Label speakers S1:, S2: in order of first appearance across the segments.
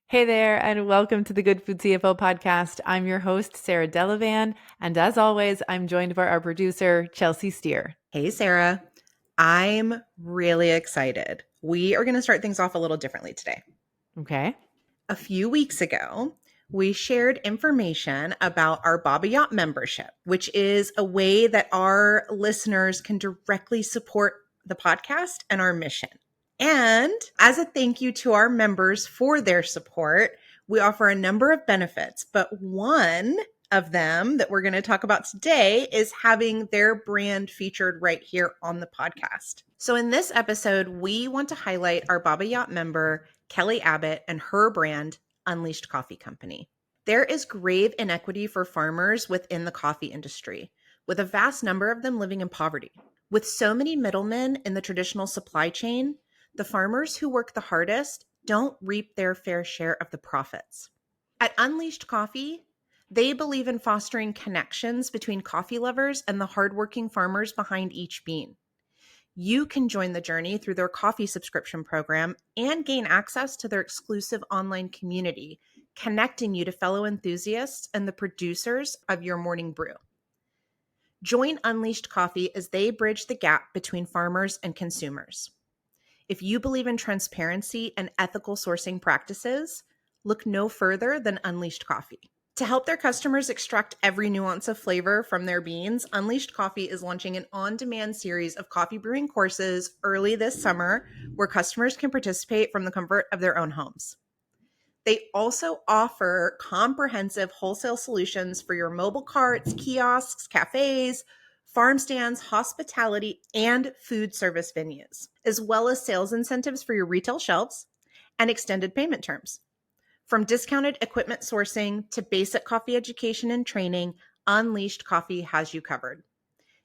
S1: Hey there, and welcome to the Good Food CFO podcast. I'm your host, Sarah Delavan, and as always, I'm joined by our producer, Chelsea Steer.
S2: Hey, Sarah. I'm really excited. We are going to start things off a little differently today.
S1: Okay.
S2: A few weeks ago, we shared information about our Baba Yacht membership, which is a way that our listeners can directly support the podcast and our mission. And as a thank you to our members for their support, we offer a number of benefits, but one of them that we're going to talk about today is having their brand featured right here on the podcast. So in this episode, we want to highlight our Baba Yacht member, Kelly Abbott, and her brand, Unleashed Coffee Company. There is grave inequity for farmers within the coffee industry, with a vast number of them living in poverty. With so many middlemen in the traditional supply chain, the farmers who work the hardest don't reap their fair share of the profits. At Unleashed Coffee, they believe in fostering connections between coffee lovers and the hardworking farmers behind each bean. You can join the journey through their coffee subscription program and gain access to their exclusive online community, connecting you to fellow enthusiasts and the producers of your morning brew. Join Unleashed Coffee as they bridge the gap between farmers and consumers. If you believe in transparency and ethical sourcing practices, look no further than Unleashed Coffee. To help their customers extract every nuance of flavor from their beans, Unleashed Coffee is launching an on-demand series of coffee brewing courses early this summer where customers can participate from the comfort of their own homes. They also offer comprehensive wholesale solutions for your mobile carts, kiosks, cafes, farm stands, hospitality, and food service venues, as well as sales incentives for your retail shelves and extended payment terms. From discounted equipment sourcing to basic coffee education and training, Unleashed Coffee has you covered.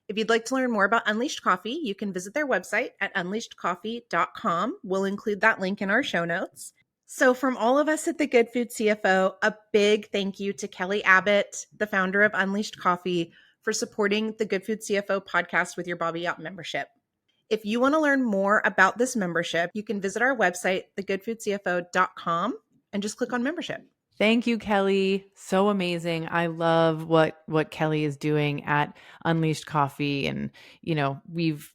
S2: If you'd like to learn more about Unleashed Coffee, you can visit their website at unleashedcoffee.com. We'll include that link in our show notes. So from all of us at the Good Food CFO, a big thank you to Kelly Abbott, the founder of Unleashed Coffee, for supporting the Good Food CFO podcast with your Baba Yacht membership. If you want to learn more about this membership, you can visit our website, thegoodfoodcfo.com, and just click on membership.
S1: Thank you, Kelly. So amazing. I love what Kelly is doing at Unleashed Coffee, and we've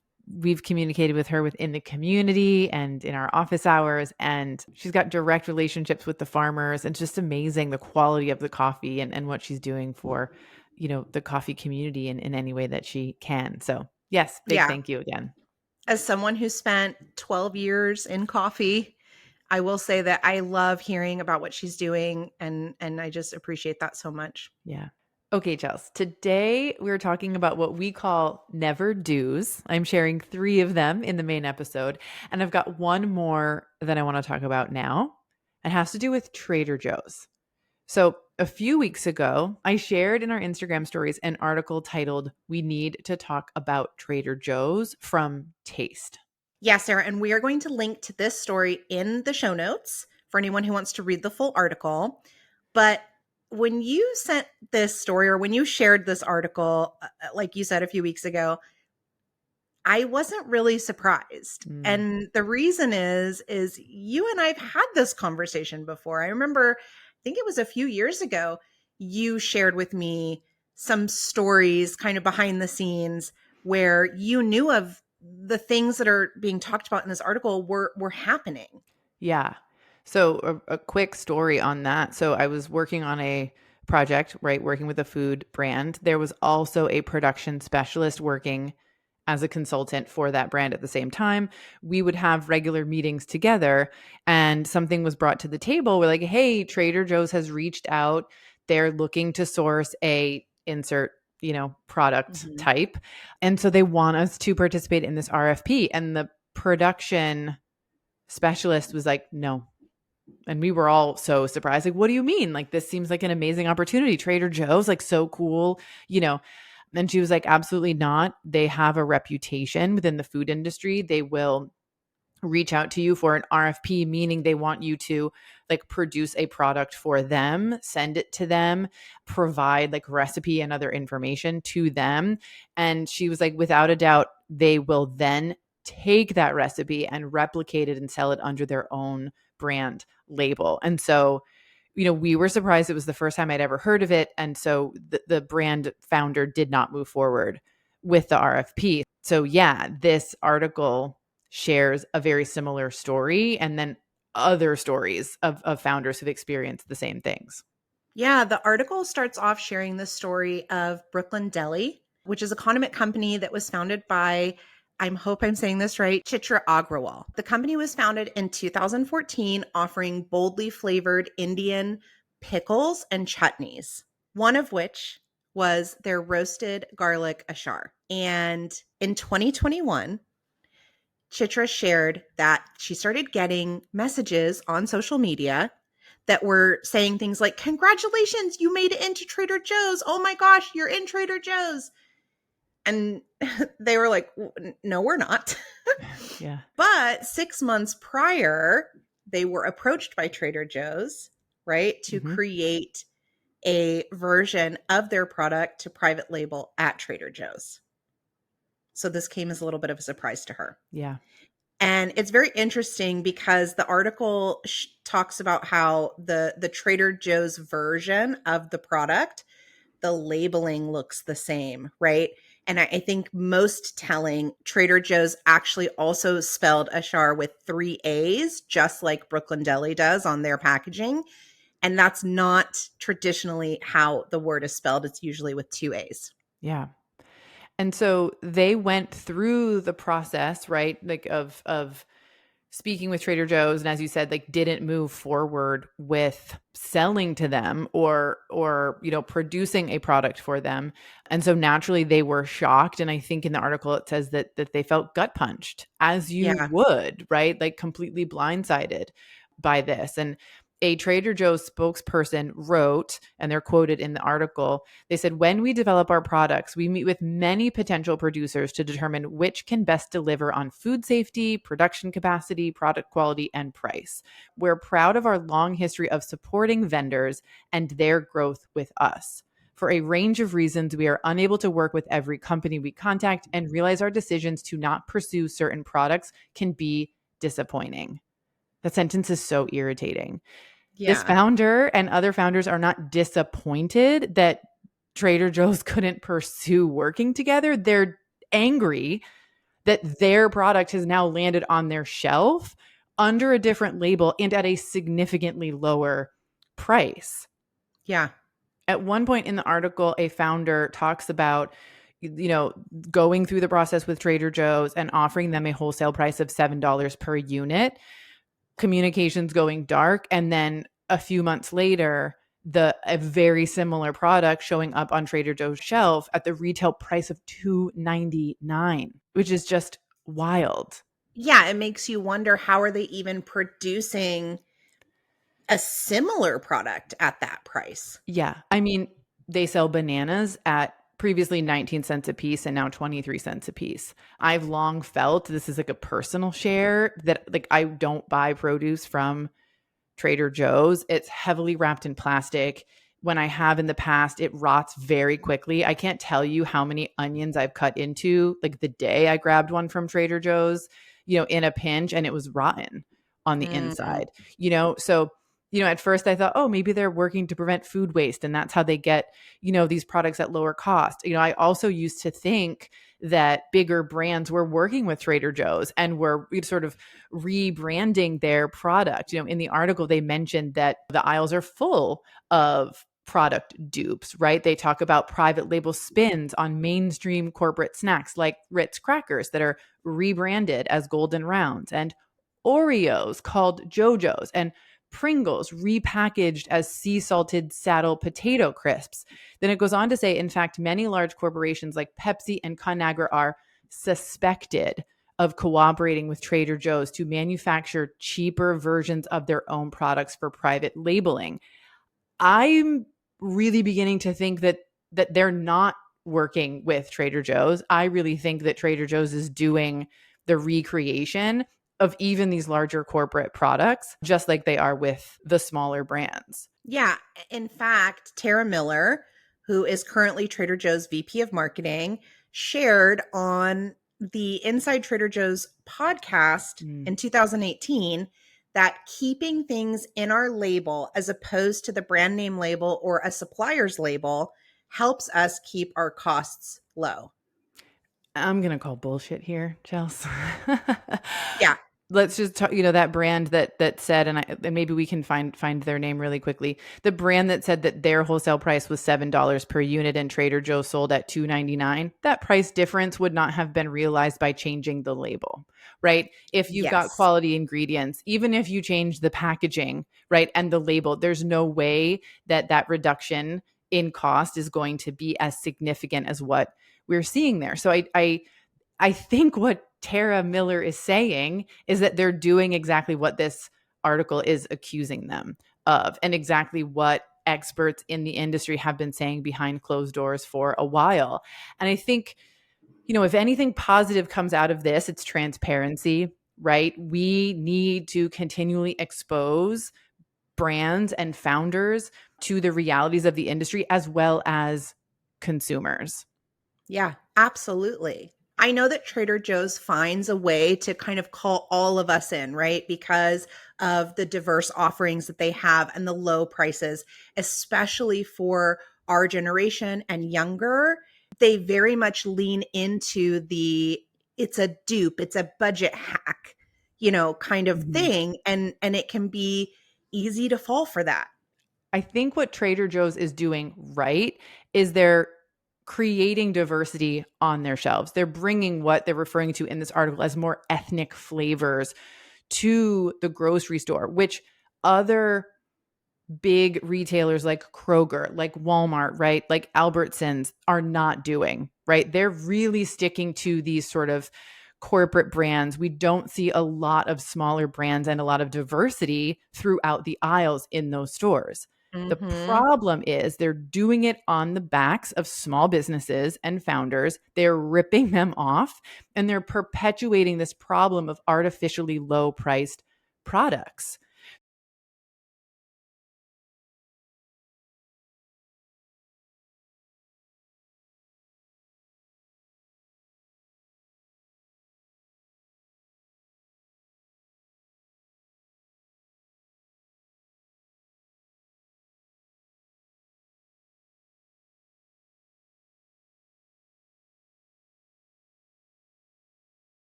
S1: communicated with her within the community and in our office hours, and she's got direct relationships with the farmers, and it's just amazing the quality of the coffee and what she's doing for the coffee community in any way that she can. So yes, big thank you again.
S2: As someone who spent 12 years in coffee, I will say that I love hearing about what she's doing, and I just appreciate that so much.
S1: Yeah. Okay, Chels. Today we're talking about what we call never do's. I'm sharing 3 of them in the main episode, and I've got one more that I want to talk about now. It has to do with Trader Joe's. So a few weeks ago, I shared in our Instagram stories an article titled, "We Need to Talk About Trader Joe's" from Taste.
S2: Yeah, Sarah, and we are going to link to this story in the show notes for anyone who wants to read the full article. But when you sent this story, or when you shared this article, like you said a few weeks ago, I wasn't really surprised. And the reason is you and I've had this conversation before. I remember, I think it was a few years ago, you shared with me some stories kind of behind the scenes where you knew of the things that are being talked about in this article were happening.
S1: Yeah. So a quick story on that. So I was working on a project, right, working with a food brand. There was also a production specialist working as a consultant for that brand at the same time. We would have regular meetings together, and something was brought to the table. We're like, hey, Trader Joe's has reached out. They're looking to source a insert product type. And so they want us to participate in this RFP. And the production specialist was like, no. And we were all so surprised. Like, what do you mean? Like, this seems like an amazing opportunity. Trader Joe's, like, so cool, And she was like, absolutely not. They have a reputation within the food industry. They will reach out to you for an RFP, meaning they want you to like produce a product for them, send it to them, provide like recipe and other information to them. And she was like, without a doubt, they will then take that recipe and replicate it and sell it under their own brand label. And so, we were surprised. It was the first time I'd ever heard of it. And so the brand founder did not move forward with the RFP. So, yeah, this article shares a very similar story, and then other stories of founders who've experienced the same things.
S2: Yeah, the article starts off sharing the story of Brooklyn Deli, which is a condiment company that was founded by, I hope I'm saying this right, Chitra Agrawal. The company was founded in 2014, offering boldly flavored Indian pickles and chutneys, one of which was their roasted garlic ashar. And in 2021, Chitra shared that she started getting messages on social media that were saying things like, "Congratulations, you made it into Trader Joe's. Oh my gosh, you're in Trader Joe's." And they were like, "No, we're not."
S1: Yeah.
S2: But 6 months prior, they were approached by Trader Joe's, right, to
S1: Mm-hmm.
S2: create a version of their product to private label at Trader Joe's. So this came as a little bit of a surprise to her.
S1: Yeah.
S2: And it's very interesting because the article talks about how the Trader Joe's version of the product, the labeling looks the same, right? And I think most telling, Trader Joe's actually also spelled Ashar with three A's, just like Brooklyn Deli does on their packaging. And that's not traditionally how the word is spelled. It's usually with two A's.
S1: Yeah. And so they went through the process, right? Like of speaking with Trader Joe's, and as you said, like didn't move forward with selling to them or producing a product for them. And so naturally they were shocked. And I think in the article it says that they felt gut punched, as you
S2: Yeah.
S1: would, right? Like completely blindsided by this. And a Trader Joe's spokesperson wrote, and they're quoted in the article, they said, "When we develop our products, we meet with many potential producers to determine which can best deliver on food safety, production capacity, product quality, and price. We're proud of our long history of supporting vendors and their growth with us. For a range of reasons, we are unable to work with every company we contact and realize our decisions to not pursue certain products can be disappointing." That sentence is so irritating. This
S2: Yeah.
S1: founder and other founders are not disappointed that Trader Joe's couldn't pursue working together. They're angry that their product has now landed on their shelf under a different label and at a significantly lower price.
S2: Yeah.
S1: At one point in the article, a founder talks about going through the process with Trader Joe's and offering them a wholesale price of $7 per unit, communications going dark, and then a few months later a very similar product showing up on Trader Joe's shelf at the retail price of $2.99, which is just wild.
S2: Yeah, it makes you wonder, how are they even producing a similar product at that price?
S1: Yeah. I mean, they sell bananas at previously 19 cents a piece and now 23 cents a piece. I've long felt, this is like a personal share, that like I don't buy produce from Trader Joe's. It's heavily wrapped in plastic. When I have in the past, it rots very quickly. I can't tell you how many onions I've cut into like the day I grabbed one from Trader Joe's, in a pinch, and it was rotten on the
S2: Mm,
S1: inside, So, at first I thought, oh, maybe they're working to prevent food waste and that's how they get, these products at lower cost. I also used to think that bigger brands were working with Trader Joe's and were sort of rebranding their product. In the article, they mentioned that the aisles are full of product dupes, right? They talk about private label spins on mainstream corporate snacks like Ritz crackers that are rebranded as Golden Rounds, and Oreos called JoJo's, and Pringles repackaged as sea salted saddle potato crisps. Then it goes on to say, in fact, many large corporations like Pepsi and Conagra are suspected of cooperating with Trader Joe's to manufacture cheaper versions of their own products for private labeling. I'm really beginning to think that they're not working with Trader Joe's. I really think that Trader Joe's is doing the recreation of even these larger corporate products, just like they are with the smaller brands.
S2: yeah. In fact, Tara Miller, who is currently Trader Joe's VP of Marketing, shared on the Inside Trader Joe's podcast
S1: Mm.
S2: in 2018 that keeping things in our label as opposed to the brand name label or a supplier's label helps us keep our costs low.
S1: I'm going to call bullshit here, Chelsea.
S2: Yeah.
S1: Let's just talk, that brand that said, and maybe we can find their name really quickly. The brand that said that their wholesale price was $7 per unit and Trader Joe sold at $2.99. That price difference would not have been realized by changing the label, right? If you've got
S2: Yes.
S1: quality ingredients, even if you change the packaging, right, and the label, there's no way that reduction in cost is going to be as significant as what we're seeing there. So I think what Tara Miller is saying is that they're doing exactly what this article is accusing them of, and exactly what experts in the industry have been saying behind closed doors for a while. And I think, if anything positive comes out of this, it's transparency, right? We need to continually expose brands and founders to the realities of the industry as well as consumers.
S2: Yeah, absolutely. I know that Trader Joe's finds a way to kind of call all of us in, right? Because of the diverse offerings that they have and the low prices, especially for our generation and younger. They very much lean into it's a dupe, it's a budget hack, kind of
S1: Mhm.
S2: thing. And it can be easy to fall for that.
S1: I think what Trader Joe's is doing right is they're creating diversity on their shelves. They're bringing what they're referring to in this article as more ethnic flavors to the grocery store, which other big retailers like Kroger, like Walmart, right? Like Albertsons are not doing, right? They're really sticking to these sort of corporate brands. We don't see a lot of smaller brands and a lot of diversity throughout the aisles in those stores. The
S2: Mhm.
S1: problem is they're doing it on the backs of small businesses and founders. They're ripping them off and they're perpetuating this problem of artificially low priced products.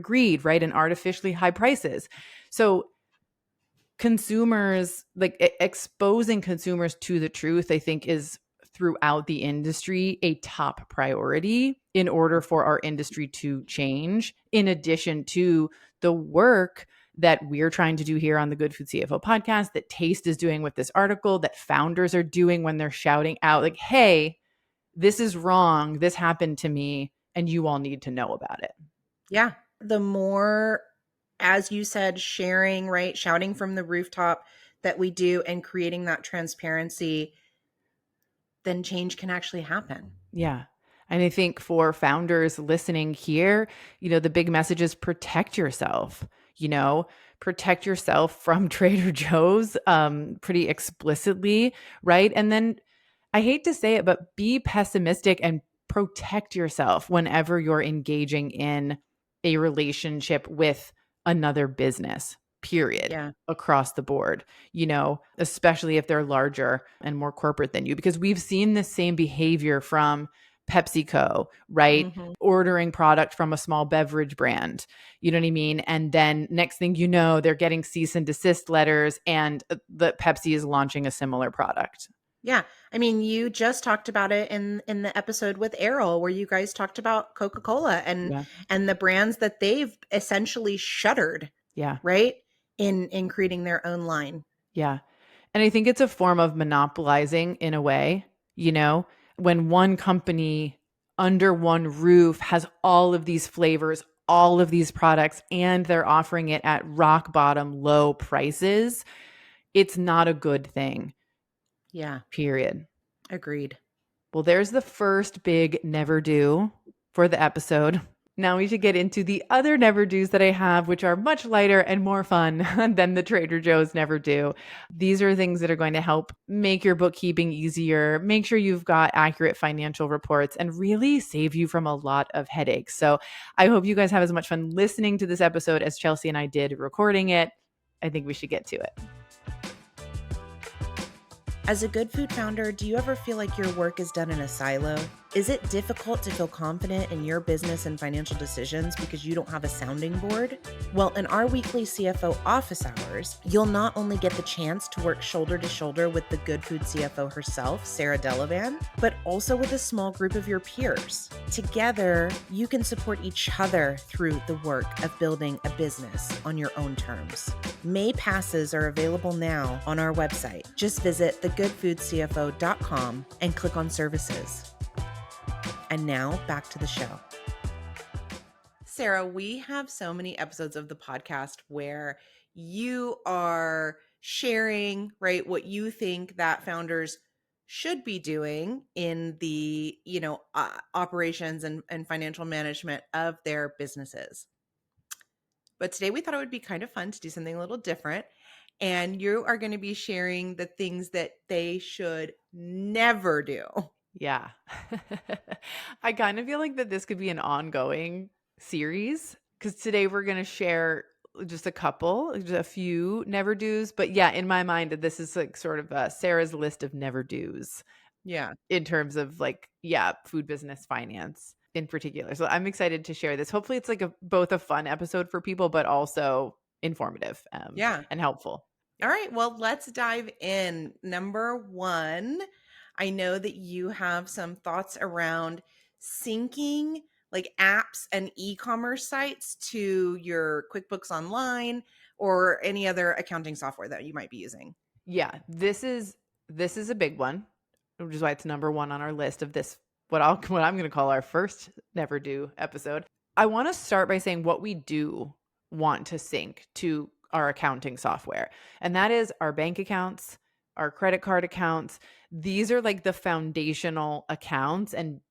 S1: Greed, right? And artificially high prices. So consumers, like exposing consumers to the truth, I think is throughout the industry a top priority in order for our industry to change, in addition to the work that we're trying to do here on the Good Food CFO podcast, that Taste is doing with this article, that founders are doing when they're shouting out like, hey, this is wrong, this happened to me, and you all need to know about it.
S2: Yeah. The more, as you said, sharing, right? Shouting from the rooftop that we do and creating that transparency, then change can actually happen.
S1: Yeah. And I think for founders listening here, the big message is protect yourself, you know, protect yourself from Trader Joe's pretty explicitly, right? And then I hate to say it, but be pessimistic and protect yourself whenever you're engaging in a relationship with another business, period,
S2: Yeah.
S1: across the board, especially if they're larger and more corporate than you, because we've seen the same behavior from PepsiCo, right?
S2: Hmm.
S1: Ordering product from a small beverage brand, you know what I mean? And then next thing you know, they're getting cease and desist letters and the Pepsi is launching a similar product.
S2: Yeah. I mean, you just talked about it in the episode with Errol where you guys talked about Coca-Cola
S1: Yeah.
S2: and the brands that they've essentially shuttered,
S1: Yeah.
S2: right? In creating their own line.
S1: Yeah. And I think it's a form of monopolizing in a way, when one company under one roof has all of these flavors, all of these products, and they're offering it at rock bottom low prices. It's not a good thing,
S2: Yeah.
S1: period.
S2: Agreed.
S1: Well, there's the first big never do for the episode. Now we should get into the other never do's that I have, which are much lighter and more fun than the Trader Joe's never do. These are things that are going to help make your bookkeeping easier, make sure you've got accurate financial reports, and really save you from a lot of headaches. So I hope you guys have as much fun listening to this episode as Chelsea and I did recording it. I think we should get to it.
S2: As a good food founder, do you ever feel like your work is done in a silo? Is it difficult to feel confident in your business and financial decisions because you don't have a sounding board? Well, in our weekly CFO office hours, you'll not only get the chance to work shoulder to shoulder with the Good Food CFO herself, Sarah Delavan, but also with a small group of your peers. Together, you can support each other through the work of building a business on your own terms. May passes are available now on our website. Just visit thegoodfoodcfo.com and click on services. And now back to the show. Sarah, we have so many episodes of the podcast where you are sharing, right, what you think that founders should be doing in the, operations and financial management of their businesses. But today we thought it would be kind of fun to do something a little different. And you are going to be sharing the things that they should never do.
S1: Yeah. I kind of feel like that this could be an ongoing series because today we're going to share just a few never do's. But yeah, in my mind, this is like sort of Sarah's list of never do's.
S2: Yeah.
S1: In terms of food business finance in particular. So I'm excited to share this. Hopefully it's like both a fun episode for people, but also informative and helpful.
S2: All right, well, let's dive in. Number one, I know that you have some thoughts around syncing like apps and e-commerce sites to your QuickBooks Online or any other accounting software that you might be using.
S1: Yeah, this is a big one, which is why it's number one on our list of this, what I'm going to call our first never do episode. I want to start by saying what we do want to sync to our accounting software. And that is our bank accounts, our credit card accounts. These are like the foundational accounts and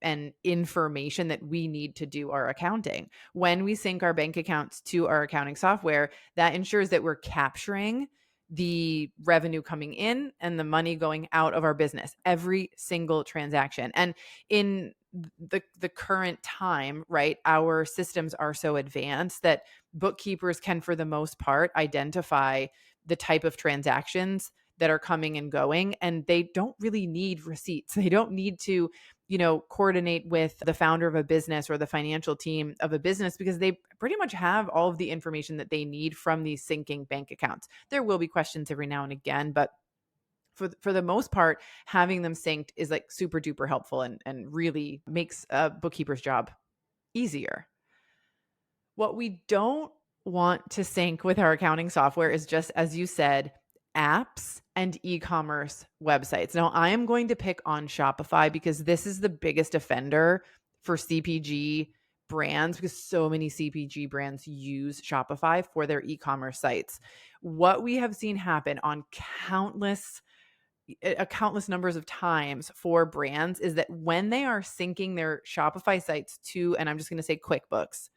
S1: information that we need to do our accounting. When we sync our bank accounts to our accounting software, that ensures that we're capturing the revenue coming in and the money going out of our business, every single transaction. And in the current time, right, our systems are so advanced that bookkeepers can, for the most part, identify the type of transactions that are coming and going, and they don't really need receipts. They don't need to, coordinate with the founder of a business or the financial team of a business because they pretty much have all of the information that they need from these syncing bank accounts. There will be questions every now and again, but for the most part, having them synced is like super duper helpful and really makes a bookkeeper's job easier. What we don't want to sync with our accounting software is just, as you said, apps and e-commerce websites. Now, I am going to pick on Shopify because this is the biggest offender for CPG brands because so many CPG brands use Shopify for their e-commerce sites. What we have seen happen on countless numbers of times for brands is that when they are syncing their Shopify sites to, and I'm just going to say QuickBooks,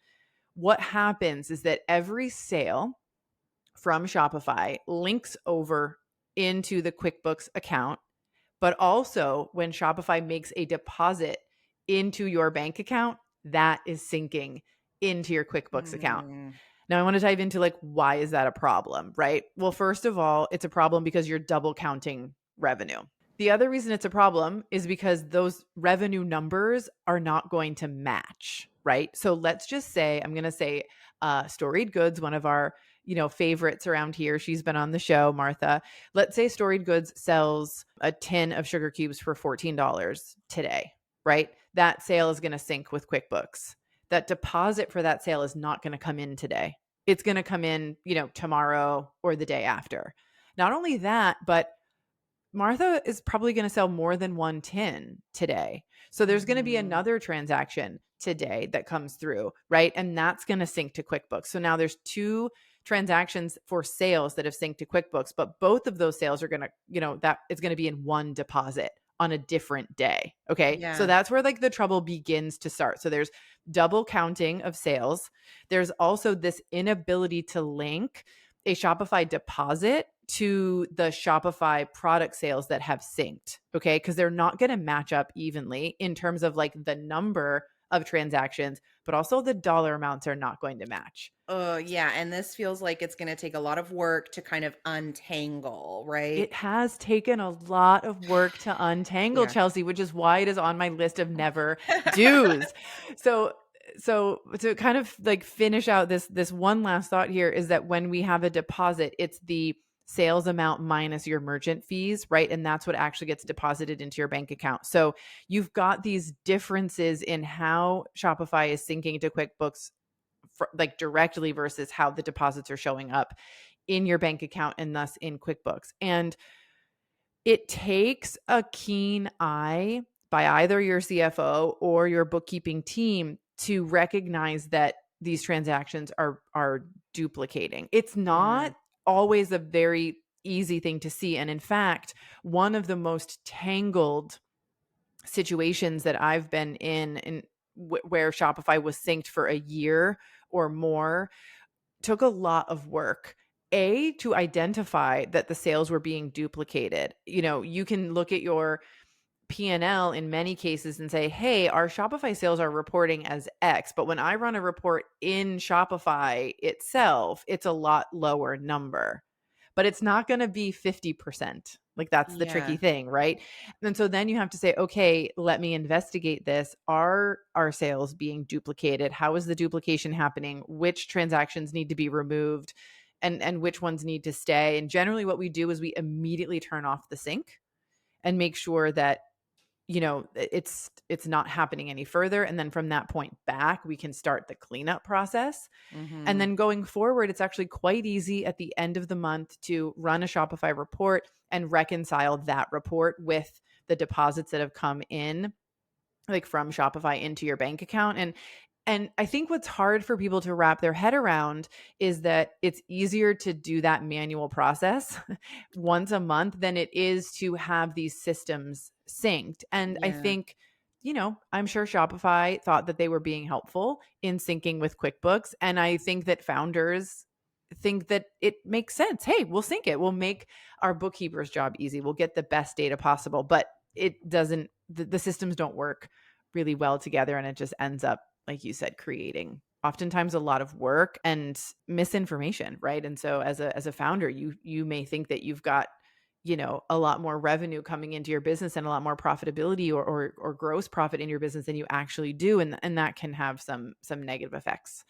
S1: what happens is that every sale from Shopify links over into the QuickBooks account, but also when Shopify makes a deposit into your bank account, that is syncing into your QuickBooks account. Now I want to dive into why is that a problem, right? Well, first of all, it's a problem because you're double counting revenue. The other reason it's a problem is because those revenue numbers are not going to match, right? So let's just say, I'm going to say Storied Goods, one of our favorites around here. She's been on the show, Martha. Let's say Storied Goods sells a tin of sugar cubes for $14 today, right? That sale is going to sync with QuickBooks. That deposit for that sale is not going to come in today. It's going to come in, tomorrow or the day after. Not only that, but Martha is probably going to sell more than one tin today. So there's going to be another transaction today that comes through, right? And that's going to sync to QuickBooks. So now there's two transactions for sales that have synced to QuickBooks, but both of those sales are going to, that it's going to be in one deposit on a different day. Okay. So
S2: Yeah.
S1: that's where like the trouble begins to start. So there's double counting of sales. There's also this inability to link a Shopify deposit to the Shopify product sales that have synced. Okay. Cause they're not going to match up evenly in terms of like the number of transactions, but also the dollar amounts are not going to match.
S2: Oh, yeah, and this feels like it's gonna take a lot of work to kind of untangle, right?
S1: It has taken a lot of work to untangle,
S2: Yeah.
S1: Chelsea, which is why it is on my list of never do's. So so to kind of like finish out this one last thought here is that when we have a deposit, it's the sales amount minus your merchant fees, right? And that's what actually gets deposited into your bank account. So you've got these differences in how Shopify is syncing to QuickBooks like directly versus how the deposits are showing up in your bank account and thus in QuickBooks. And it takes a keen eye by either your CFO or your bookkeeping team to recognize that these transactions are duplicating. It's
S2: Yeah.
S1: not always a very easy thing to see, and in fact, one of the most tangled situations that I've been in where Shopify was synced for a year or more took a lot of work. A, to identify that the sales were being duplicated. You know, you can look at your P&L in many cases and say, hey, our Shopify sales are reporting as X, but when I run a report in Shopify itself, it's a lot lower number. But it's not going to be 50%. Like that's the tricky
S2: Yeah.
S1: thing, right? And so then you have to say, okay, let me investigate this. Are our sales being duplicated? How is the duplication happening? Which transactions need to be removed? And which ones need to stay? And generally what we do is we immediately turn off the sync and make sure that it's not happening any further, and then from that point back we can start the cleanup process. And
S2: Mhm.
S1: then going forward, it's actually quite easy at the end of the month to run a Shopify report and reconcile that report with the deposits that have come in like from Shopify into your bank account. And I think what's hard for people to wrap their head around is that it's easier to do that manual process once a month than it is to have these systems synced. And I
S2: Yeah.
S1: think, I'm sure Shopify thought that they were being helpful in syncing with QuickBooks. And I think that founders think that it makes sense. Hey, we'll sync it. We'll make our bookkeeper's job easy. We'll get the best data possible. But it doesn't, the systems don't work really well together. And it just ends up, like you said, creating oftentimes a lot of work and misinformation, right? And so as a founder, you may think that you've got, a lot more revenue coming into your business and a lot more profitability or gross profit in your business than you actually do. And that can have some negative effects.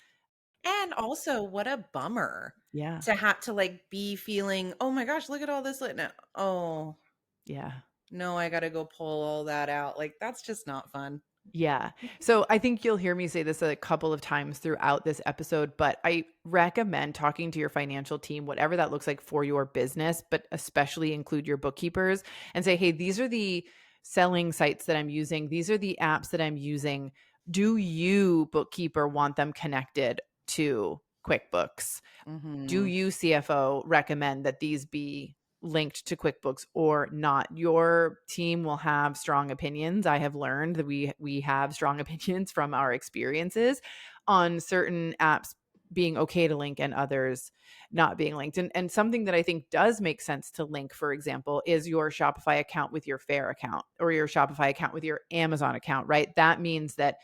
S2: And also, what a bummer
S1: Yeah.
S2: to have to, like, be feeling, "Oh my gosh, look at all this lit no oh,
S1: Yeah.
S2: no, I gotta go pull all that out." Like, that's just not fun.
S1: Yeah. So I think you'll hear me say this a couple of times throughout this episode, but I recommend talking to your financial team, whatever that looks like for your business, but especially include your bookkeepers and say, hey, these are the selling sites that I'm using. These are the apps that I'm using. Do you, bookkeeper, want them connected to QuickBooks? Do
S2: Mhm.
S1: you, CFO, recommend that these be linked to QuickBooks or not? Your team will have strong opinions. I have learned that we have strong opinions from our experiences on certain apps being okay to link and others not being linked. And something that I think does make sense to link, for example, is your Shopify account with your Fair account or your Shopify account with your Amazon account, right? That means that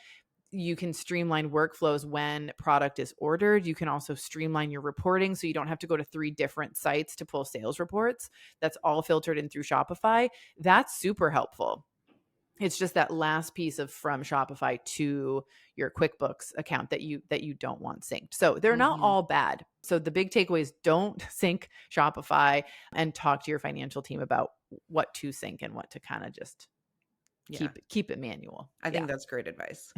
S1: you can streamline workflows when product is ordered. You can also streamline your reporting so you don't have to go to 3 different sites to pull sales reports. That's all filtered in through Shopify. That's super helpful. It's just that last piece of from Shopify to your QuickBooks account that you don't want synced. So they're not
S2: Mhm.
S1: all bad. So the big takeaway is don't sync Shopify and talk to your financial team about what to sync and what to kind of just
S2: Yeah,
S1: keep it manual.
S2: I think
S1: Yeah.
S2: that's great advice.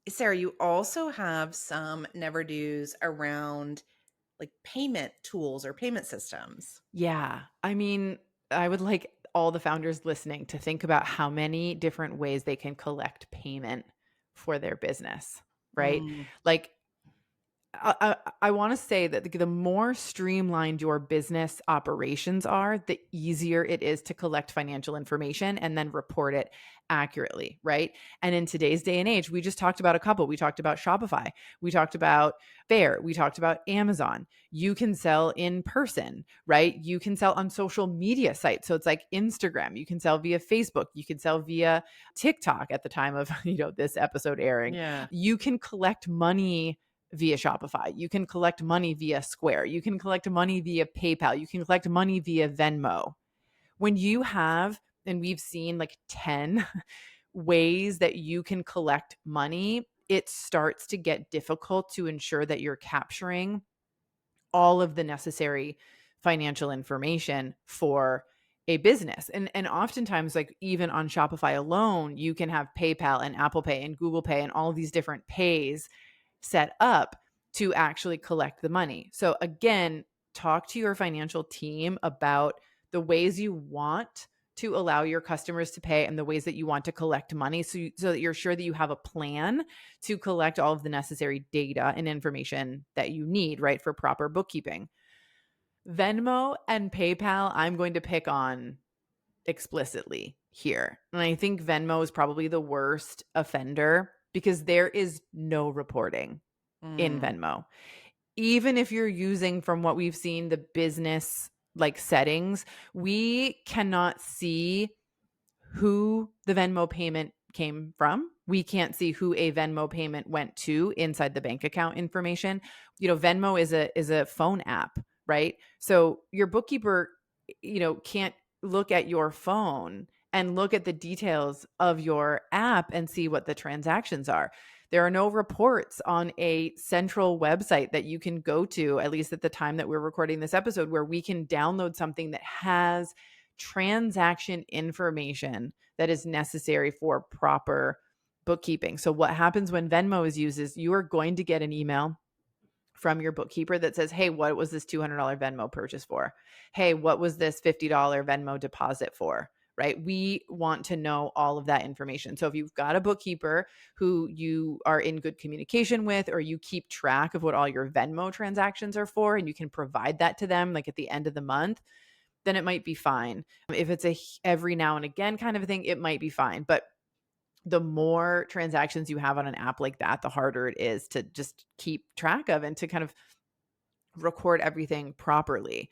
S2: Sarah, you also have some never do's around, like, payment tools or payment systems.
S1: Yeah. I mean, I would like all the founders listening to think about how many different ways they can collect payment for their business, right?
S2: Mm.
S1: Like I want to say that the more streamlined your business operations are, the easier it is to collect financial information and then report it accurately, right? And in today's day and age, we just talked about a couple. We talked about Shopify, we talked about Fair, we talked about Amazon. You can sell in person, right? You can sell on social media sites. So it's like Instagram, you can sell via Facebook, you can sell via TikTok at the time of, this episode airing.
S2: Yeah.
S1: You can collect money via Shopify. You can collect money via Square. You can collect money via PayPal. You can collect money via Venmo. When you have, and we've seen like 10 ways that you can collect money, it starts to get difficult to ensure that you're capturing all of the necessary financial information for a business. And oftentimes, like even on Shopify alone, you can have PayPal and Apple Pay and Google Pay and all of these different pays set up to actually collect the money. So again, talk to your financial team about the ways you want to allow your customers to pay and the ways that you want to collect money, so that you're sure that you have a plan to collect all of the necessary data and information that you need, right, for proper bookkeeping. Venmo and PayPal, I'm going to pick on explicitly here. And I think Venmo is probably the worst offender because there is no reporting in
S2: Mm.
S1: Venmo. Even if you're using, from what we've seen, the business like settings, we cannot see who the Venmo payment came from. We can't see who a Venmo payment went to inside the bank account information. Venmo is a phone app, right? So your bookkeeper, can't look at your phone and look at the details of your app and see what the transactions are. There are no reports on a central website that you can go to, at least at the time that we're recording this episode, where we can download something that has transaction information that is necessary for proper bookkeeping. So what happens when Venmo is used is you are going to get an email from your bookkeeper that says, "Hey, what was this $200 Venmo purchase for? Hey, what was this $50 Venmo deposit for?" Right? We want to know all of that information. So if you've got a bookkeeper who you are in good communication with, or you keep track of what all your Venmo transactions are for, and you can provide that to them like at the end of the month, then it might be fine. If it's a every now and again kind of a thing, it might be fine. But the more transactions you have on an app like that, the harder it is to just keep track of and to kind of record everything properly.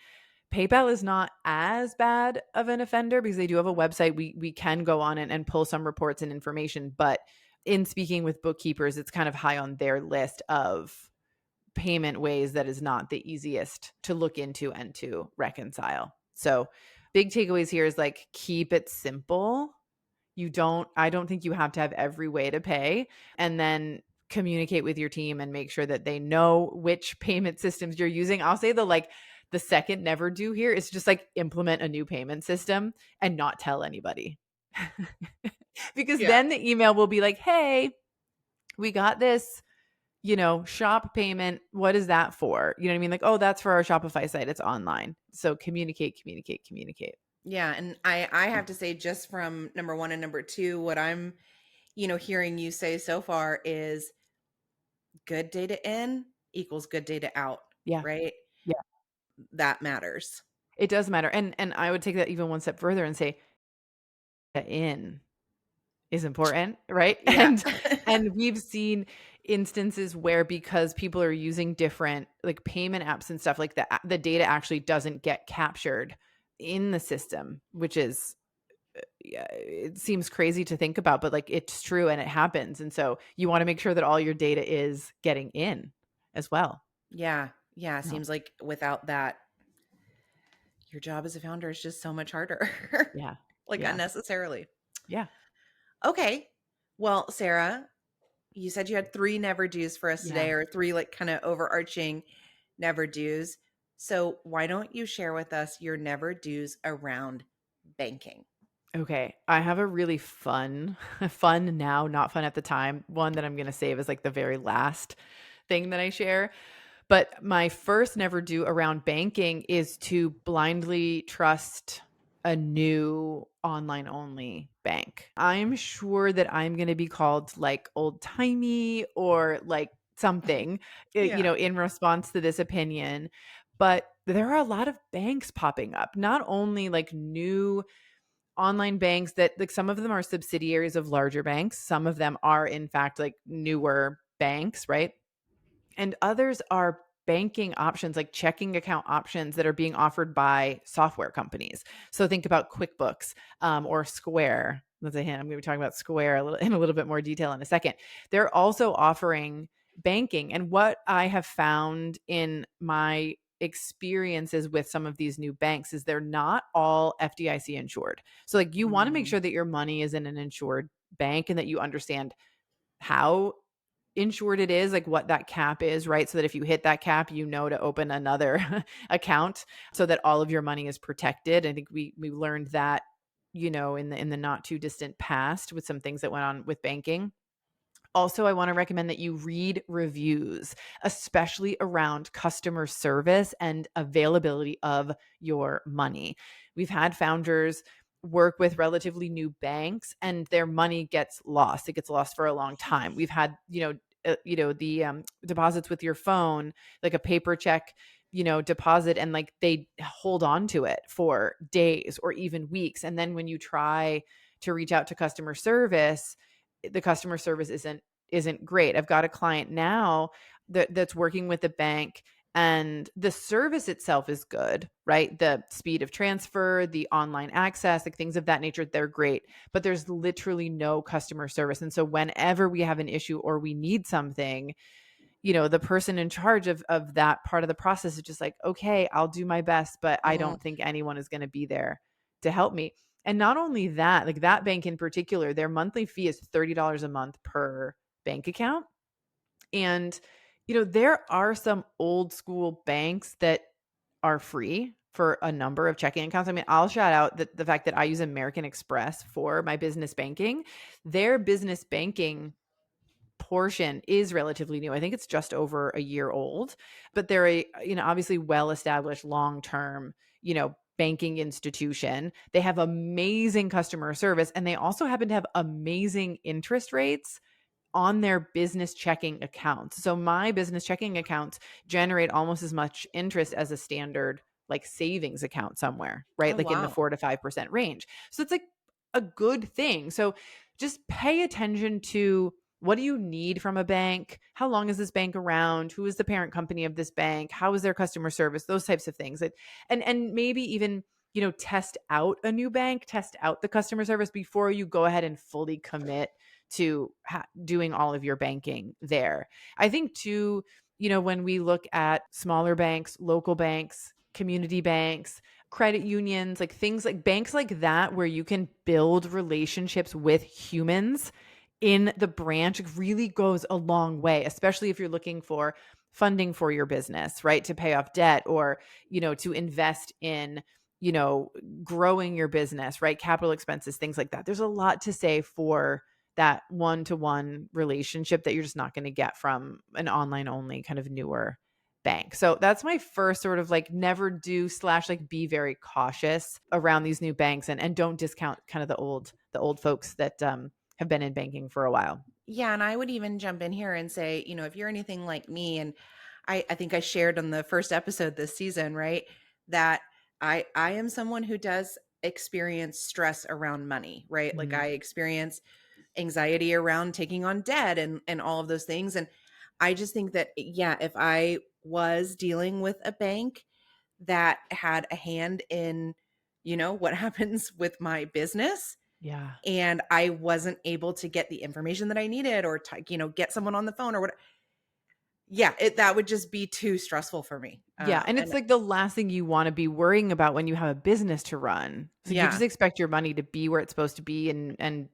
S1: PayPal is not as bad of an offender because they do have a website. We can go on and pull some reports and information, but in speaking with bookkeepers, it's kind of high on their list of payment ways that is not the easiest to look into and to reconcile. So big takeaways here is like, keep it simple. I don't think you have to have every way to pay, and then communicate with your team and make sure that they know which payment systems you're using. I'll say the second never do here is just like implement a new payment system and not tell anybody. Because
S2: Yeah.
S1: then the email will be like, "Hey, we got this shop payment. What is that for?" You know what I mean? Like, "Oh, that's for our Shopify site. It's online." So communicate, communicate, communicate.
S2: Yeah. And I have to say, just from number one and number two, what I'm, hearing you say so far is good data in equals good data out,
S1: Yeah.
S2: right?
S1: Yeah.
S2: That matters.
S1: It does matter. And I would take that even one step further and say in is important, right?
S2: Yeah.
S1: And we've seen instances where, because people are using different like payment apps and stuff like that, the data actually doesn't get captured in the system, which is, yeah, it seems crazy to think about, but like it's true and it happens. And so you want to make sure that all your data is getting in as well.
S2: Yeah. Yeah.
S1: No.
S2: Seems like without that, your job as a founder is just so much harder,
S1: Yeah.
S2: like
S1: Yeah.
S2: unnecessarily.
S1: Yeah.
S2: Okay. Well, Sarah, you said you had three never do's for us
S1: Yeah.
S2: today, or three like kind of overarching never do's. So why don't you share with us your never do's around banking?
S1: Okay. I have a really fun now, not fun at the time, one that I'm going to save as like the very last thing that I share. But my first never do around banking is to blindly trust a new online only bank. I'm sure that I'm going to be called like old timey or like something,
S2: Yeah.
S1: in response to this opinion. But there are a lot of banks popping up, not only like new online banks that like some of them are subsidiaries of larger banks. Some of them are in fact like newer banks, right? And others are banking options like checking account options that are being offered by software companies. So think about QuickBooks or Square. That's a hint. I'm going to be talking about Square in a little bit more detail in a second. They're also offering banking. And what I have found in my experiences with some of these new banks is they're not all FDIC insured. So like you want to make
S2: Mm.
S1: sure that your money is in an insured bank and that you understand how insured it is, like what that cap is, right? So that if you hit that cap, to open another account so that all of your money is protected. I think we learned that, in the not too distant past with some things that went on with banking. Also, I want to recommend that you read reviews, especially around customer service and availability of your money. We've had founders work with relatively new banks and their money gets lost. It gets lost for a long time. We've had, the deposits with your phone, like a paper check, deposit, and like they hold on to it for days or even weeks. And then when you try to reach out to customer service, the customer service isn't great. I've got a client now that's working with a bank and the service itself is good, right? The speed of transfer, the online access, like things of that nature, they're great, but there's literally no customer service. And so whenever we have an issue or we need something, the person in charge of that part of the process is just like, okay, I'll do my best, but I
S2: Mm.
S1: don't think anyone is going to be there to help me. And not only that, like that bank in particular, their monthly fee is $30 a month per bank account. And, there are some old school banks that are free for a number of checking accounts. I mean, I'll shout out the fact that I use American Express for my business banking. Their business banking portion is relatively new. I think it's just over a year old, but they're obviously well-established long-term, banking institution. They have amazing customer service and they also happen to have amazing interest rates on their business checking accounts. So my business checking accounts generate almost as much interest as a standard like savings account somewhere, right?
S2: Oh,
S1: Like in the
S2: wow.
S1: 4 to 5% range. So it's like a good thing. So just pay attention to what do you need from a bank? How long is this bank around? Who is the parent company of this bank? How is their customer service? Those types of things. And maybe even test out a new bank, test out the customer service before you go ahead and fully commit to doing all of your banking there. I think too, when we look at smaller banks, local banks, community banks, credit unions, like things like banks like that, where you can build relationships with humans in the branch really goes a long way, especially if you're looking for funding for your business, right? To pay off debt or, to invest in, you know, growing your business, right? Capital expenses, things like that. There's a lot to say for that one-to-one relationship that you're just not going to get from an online only kind of newer bank. So that's my first sort of like never do / like be very cautious around these new banks and don't discount kind of the old folks that have been in banking for a while.
S2: Yeah, and I would even jump in here and say, if you're anything like me, and I think I shared on the first episode this season, right, that I am someone who does experience stress around money, right? Like
S1: Mhm.
S2: I experience anxiety around taking on debt and all of those things. And I just think that, yeah, if I was dealing with a bank that had a hand in, what happens with my business,
S1: Yeah.
S2: and I wasn't able to get the information that I needed or get someone on the phone or what. Yeah, that would just be too stressful for me.
S1: Yeah, and it's
S2: And
S1: like the last thing you wanna be worrying about when you have a business to run. So you
S2: yeah,
S1: just expect your money to be where it's supposed to be and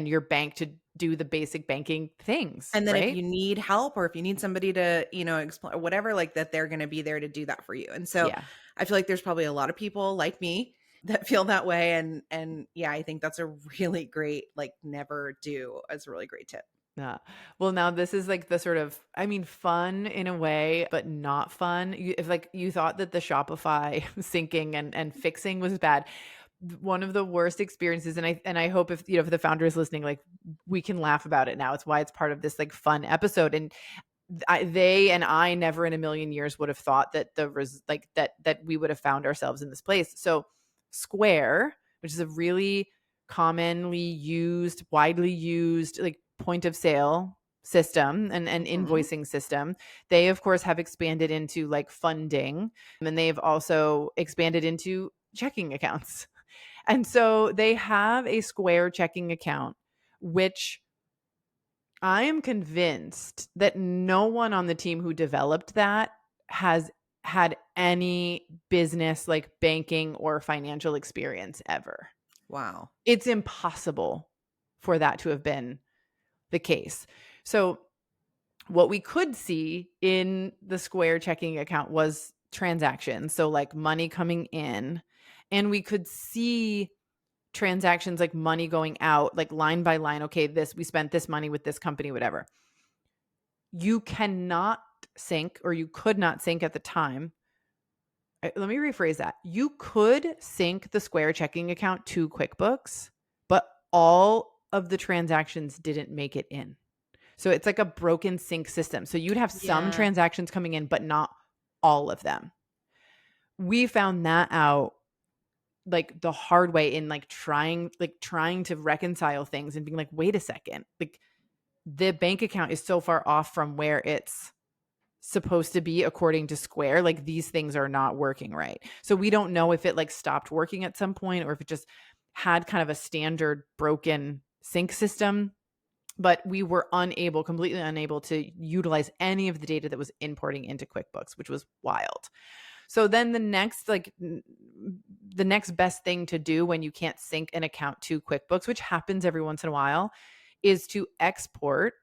S1: your bank to do the basic banking things,
S2: and then if
S1: right?
S2: you need help or if you need somebody to, explain or whatever, like that, they're going to be there to do that for you. And so
S1: Yeah.
S2: I feel like there's probably a lot of people like me that feel that way. And yeah, I think that's a really great, like, never do as a really great tip.
S1: Yeah. Well, now this is like the sort of, I mean, fun in a way, but not fun. If like you thought that the Shopify syncing and fixing was bad, one of the worst experiences, and I hope if the founder is listening, like we can laugh about it now. It's why it's part of this like fun episode. And they and I never in a million years would have thought that that we would have found ourselves in this place. So Square, which is a really commonly used, widely used like point of sale system and an
S2: Mhm.
S1: invoicing system, they of course have expanded into like funding, and they've also expanded into checking accounts. And so they have a Square checking account, which I am convinced that no one on the team who developed that has had any business like banking or financial experience ever.
S2: Wow.
S1: It's impossible for that to have been the case. So, what we could see in the Square checking account was transactions. So, like money coming in, and we could see transactions like money going out, like line by line. Okay, this, we spent this money with this company, whatever. You cannot sync, or you could not sync at the time. Let me rephrase that. You could sync the Square checking account to QuickBooks, but all of the transactions didn't make it in. So it's like a broken sync system. So you'd have some
S2: Yeah.
S1: transactions coming in, but not all of them. We found that out like the hard way in trying to reconcile things and being like, wait a second, like the bank account is so far off from where it's supposed to be according to Square. Like these things are not working right. So we don't know if it like stopped working at some point or if it just had kind of a standard broken sync system. But we were completely unable to utilize any of the data that was importing into QuickBooks, which was wild. So then the next best thing to do when you can't sync an account to QuickBooks, which happens every once in a while, is to export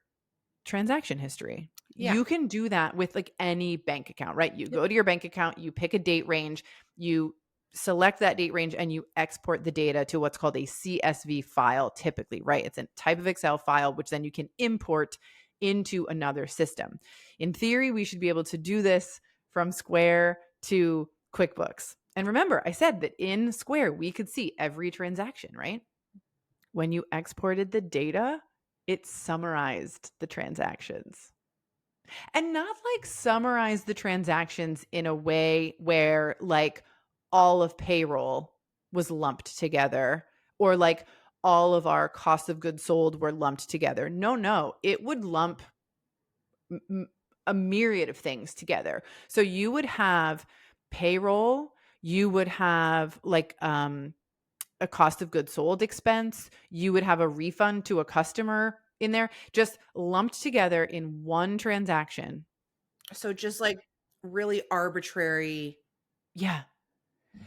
S1: transaction history.
S2: Yeah.
S1: You can do that with like any bank account, right? You
S2: Yep.
S1: go to your bank account, you pick a date range, you select that date range, and you export the data to what's called a CSV file, typically, right? It's a type of Excel file, which then you can import into another system. In theory, we should be able to do this from Square to QuickBooks. And remember, I said that in Square, we could see every transaction, right? When you exported the data, it summarized the transactions. And not like summarize the transactions in a way where like all of payroll was lumped together or like all of our cost of goods sold were lumped together. No, no, it would lump a myriad of things together. So you would have payroll, you would have like a cost of goods sold expense, you would have a refund to a customer in there, just lumped together in one transaction.
S2: So just like really arbitrary.
S1: Yeah.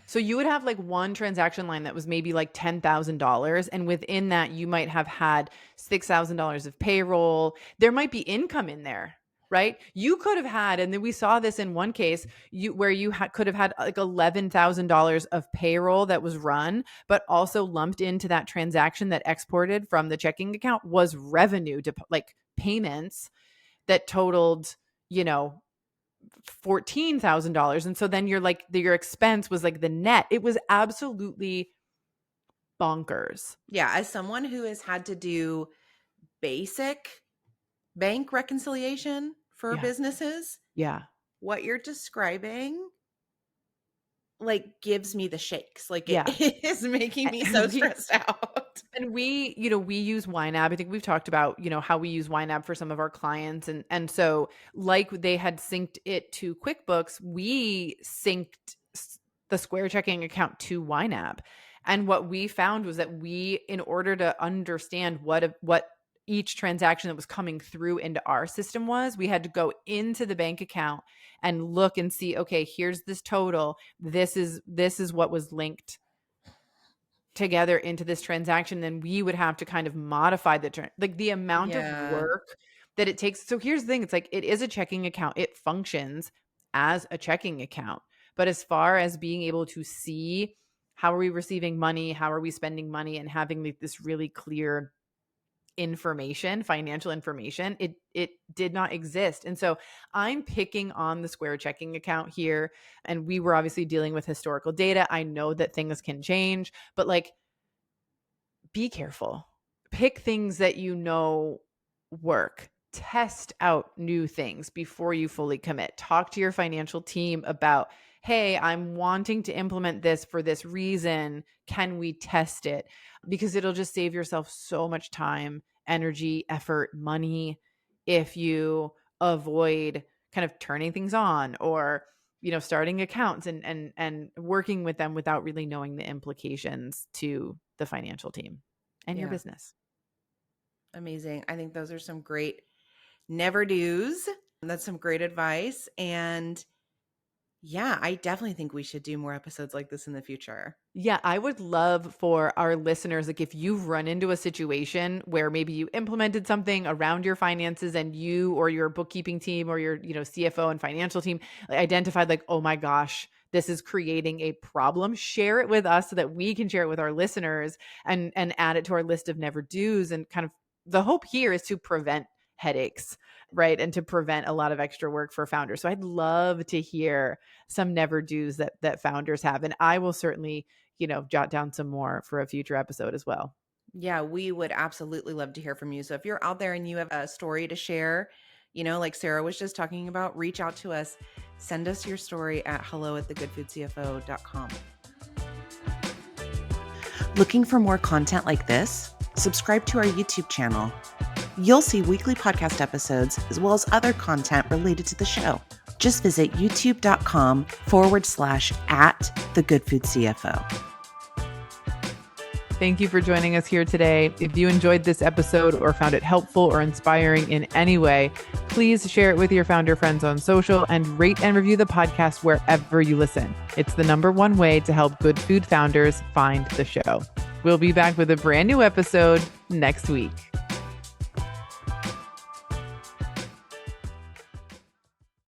S1: So you would have like one transaction line that was maybe like $10,000. And within that, you might have had $6,000 of payroll. There might be income in there, right? You could have had, and then we saw this in one case, where you could have had like $11,000 of payroll that was run, but also lumped into that transaction that exported from the checking account was revenue, like payments that totaled, you know, $14,000. And so then you're like, your expense was like the net. It was absolutely bonkers.
S2: Yeah, as someone who has had to do basic bank reconciliation for
S1: Yeah.
S2: businesses,
S1: Yeah.
S2: what you're describing like gives me the shakes. Like it
S1: Yeah.
S2: is making me so
S1: And we,
S2: stressed out.
S1: we use YNAB. I think we've talked about, how we use YNAB for some of our clients. And so like they had synced it to QuickBooks, we synced the Square checking account to YNAB. And what we found was that in order to understand what each transaction that was coming through into our system was, we had to go into the bank account and look and see, okay, here's this total. This is what was linked together into this transaction. Then we would have to kind of modify like the amount of
S2: Yeah.
S1: work that it takes. So here's the thing, it's like it is a checking account, it functions as a checking account, but as far as being able to see how are we receiving money, how are we spending money, and having like this really clear information, financial information, it did not exist. And so I'm picking on the Square checking account here, and we were obviously dealing with historical data. I know that things can change, but like be careful. Pick things that work. test out new things before you fully commit. Talk to your financial team about, hey, I'm wanting to implement this for this reason. Can we test it? Because it'll just save yourself so much time, energy, effort, money if you avoid kind of turning things on or starting accounts and working with them without really knowing the implications to the financial team and your
S2: Yeah.
S1: business.
S2: Amazing. I think those are some great never do's. That's some great advice. And yeah, I definitely think we should do more episodes like this in the future.
S1: Yeah, I would love for our listeners, like if you've run into a situation where maybe you implemented something around your finances and you or your bookkeeping team or your, CFO and financial team identified like, oh my gosh, this is creating a problem, share it with us so that we can share it with our listeners and add it to our list of never do's. And kind of the hope here is to prevent headaches, right? And to prevent a lot of extra work for founders. So I'd love to hear some never do's that founders have. And I will certainly jot down some more for a future episode as well.
S2: Yeah, we would absolutely love to hear from you. So if you're out there and you have a story to share, like Sarah was just talking about, reach out to us. Send us your story at hello@thegoodfoodcfo.com. Looking for more content like this? Subscribe to our YouTube channel. You'll see weekly podcast episodes as well as other content related to the show. Just visit youtube.com/@thegoodfoodcfo.
S1: Thank you for joining us here today. If you enjoyed this episode or found it helpful or inspiring in any way, please share it with your founder friends on social and rate and review the podcast wherever you listen. It's the #1 way to help good food founders find the show. We'll be back with a brand new episode next week.